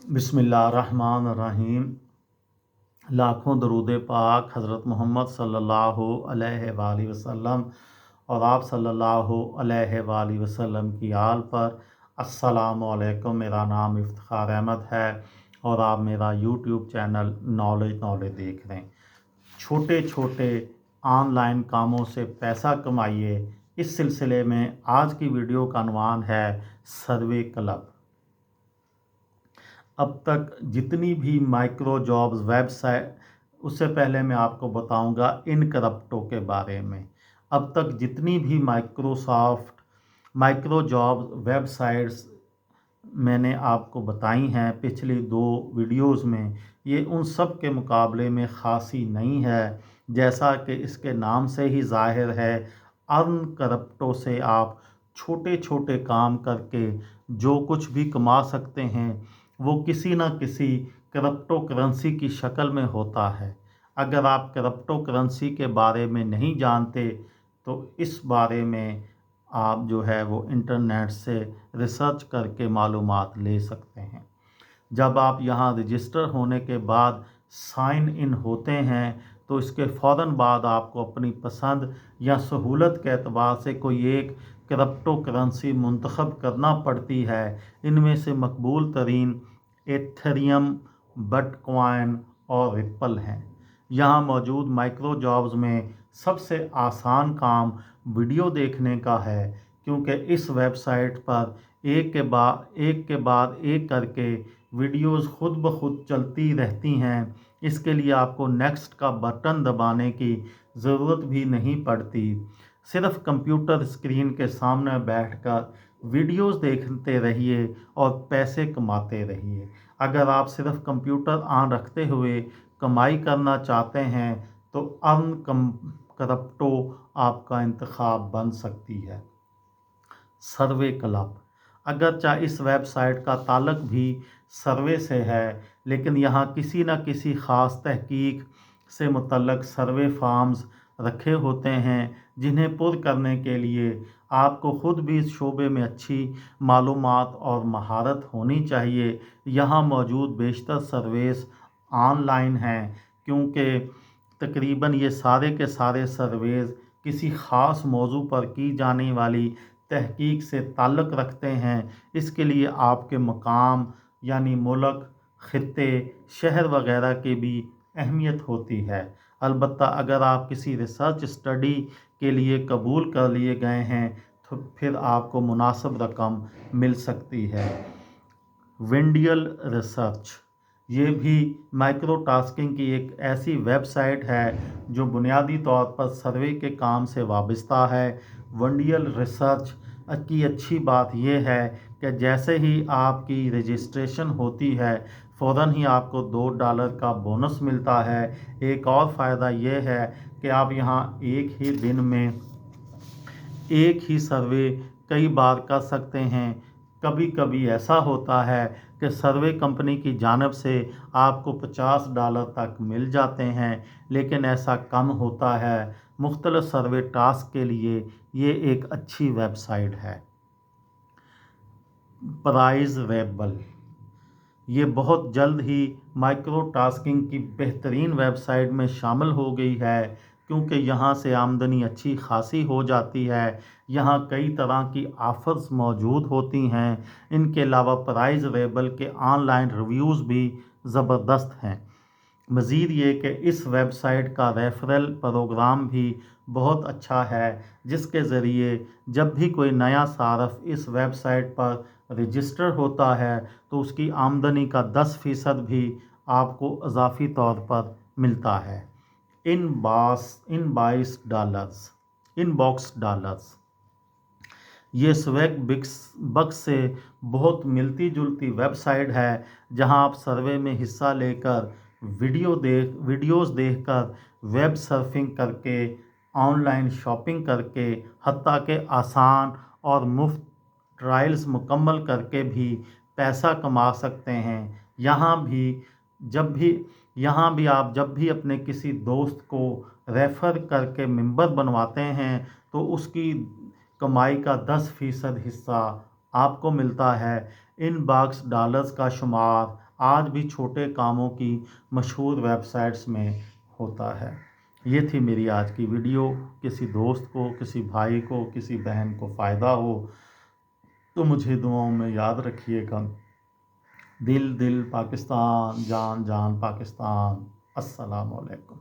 बिस्मिल्लाहिर्रहमानिर्रहीम। लाखों दरूद पाक हज़रत मोहम्मद सल्लल्लाहु अलैहि वसल्लम और आप सल्लल्लाहु अलैहि वसल्लम की आल पर। अस्सलामु अलैकुम। मेरा नाम इफ्तिखार अहमद है और आप मेरा यूट्यूब चैनल नॉलेज देख रहे हैं। छोटे छोटे ऑनलाइन कामों से पैसा कमाइए, इस सिलसिले में आज की वीडियो का अनवान है सर्वे क्लब। अब तक जितनी भी माइक्रो जॉब्स वेबसाइट, उससे पहले मैं आपको बताऊंगा इनकरप्टो के बारे में। अब तक जितनी भी माइक्रो जॉब्स वेबसाइट्स मैंने आपको बताई हैं पिछली 2 वीडियोस में, ये उन सब के मुकाबले में ख़ासी नहीं है। जैसा कि इसके नाम से ही ज़ाहिर है, अर्न करप्टो से आप छोटे छोटे काम करके जो कुछ भी कमा सकते हैं वो किसी न किसी क्रिप्टो करेंसी की शक्ल में होता है। अगर आप क्रिप्टो करेंसी के बारे में नहीं जानते तो इस बारे में आप जो है वो इंटरनेट से रिसर्च करके मालूमात ले सकते हैं। जब आप यहाँ रजिस्टर होने के बाद साइन इन होते हैं तो इसके फ़ौरन बाद आपको अपनी पसंद या सहूलत के एतबार से कोई एक क्रिप्टो करेंसी मुंतखब करना पड़ती है। इनमें से मकबूल तरीन एथेरियम, बिटकॉइन और रिप्पल हैं। यहाँ मौजूद माइक्रो जॉब्स में सबसे आसान काम वीडियो देखने का है, क्योंकि इस वेबसाइट पर एक के बाद एक करके वीडियोस खुद ब खुद चलती रहती हैं। इसके लिए आपको नेक्स्ट का बटन दबाने की ज़रूरत भी नहीं पड़ती। सिर्फ कंप्यूटर स्क्रीन के सामने बैठकर वीडियोस देखते रहिए और पैसे कमाते रहिए। अगर आप सिर्फ कंप्यूटर ऑन रखते हुए कमाई करना चाहते हैं तो अर्न करप्टो आपका इंतखाब बन सकती है। सर्वे क्लब, अगरचे इस वेबसाइट का ताल्लुक भी सर्वे से है, लेकिन यहाँ किसी न किसी ख़ास तहकीक से मुतल्लक सर्वे फॉर्म्स रखे होते हैं जिन्हें पुर करने के लिए आपको ख़ुद भी इस शोबे में अच्छी मालूमात और महारत होनी चाहिए। यहाँ मौजूद बेशतर सर्वेस ऑनलाइन हैं, क्योंकि तकरीबन ये सारे के सारे सर्वेज़ किसी ख़ास मौजू पर की जाने वाली तहकीक से ताल्लुक़ रखते हैं। इसके लिए आपके मकाम यानी मुल्क, ख़ित्ते, शहर वग़ैरह की भी अहमियत होती है। अलबत्ता अगर आप किसी रिसर्च स्टडी के लिए कबूल कर लिए गए हैं तो फिर आपको मुनासिब रकम मिल सकती है। विंडियल रिसर्च, ये भी माइक्रो टास्किंग की एक ऐसी वेबसाइट है जो बुनियादी तौर पर सर्वे के काम से वाबस्ता है। विंडियल रिसर्च की अच्छी बात यह है कि जैसे ही आपकी रजिस्ट्रेशन होती है फ़ौरन ही आपको $2 का बोनस मिलता है। एक और फ़ायदा यह है कि आप यहाँ एक ही दिन में एक ही सर्वे कई बार कर सकते हैं। कभी कभी ऐसा होता है कि सर्वे कंपनी की जानिब से आपको $50 तक मिल जाते हैं, लेकिन ऐसा कम होता है। मुख्तलिफ सर्वे टास्क के लिए ये एक अच्छी वेबसाइट है। प्राइज़वेबल, ये बहुत जल्द ही माइक्रो टास्किंग की बेहतरीन वेबसाइट में शामिल हो गई है, क्योंकि यहाँ से आमदनी अच्छी खासी हो जाती है। यहाँ कई तरह की ऑफ़र्स मौजूद होती हैं। इनके अलावा प्राइज़वेबल के ऑनलाइन रिव्यूज़ भी ज़बरदस्त हैं। मज़ीद ये कि इस वेबसाइट का रेफरल प्रोग्राम भी बहुत अच्छा है, जिसके ज़रिए जब भी कोई नया सारफ इस वेबसाइट पर रजिस्टर होता है तो उसकी आमदनी का 10% भी आपको इजाफी तौर पर मिलता है। इनबॉक्स डॉलर्स, ये स्वैग बक्स से बहुत मिलती जुलती वेबसाइट है, जहां आप सर्वे में हिस्सा लेकर वीडियोस देखकर, वेब सर्फिंग करके, ऑनलाइन शॉपिंग करके, हत्ता के आसान और मुफ्त ट्रायल्स मुकम्मल करके भी पैसा कमा सकते हैं। यहाँ भी आप जब भी अपने किसी दोस्त को रेफ़र करके मेंबर बनवाते हैं तो उसकी कमाई का 10% हिस्सा आपको मिलता है। इनबॉक्स डॉलर्स का शुमार आज भी छोटे कामों की मशहूर वेबसाइट्स में होता है। ये थी मेरी आज की वीडियो। किसी दोस्त को, किसी भाई को, किसी बहन को फ़ायदा हो तो मुझे दुआओं में याद रखिएगा। दिल दिल पाकिस्तान, जान जान पाकिस्तान। अस्सलाम वालेकुम।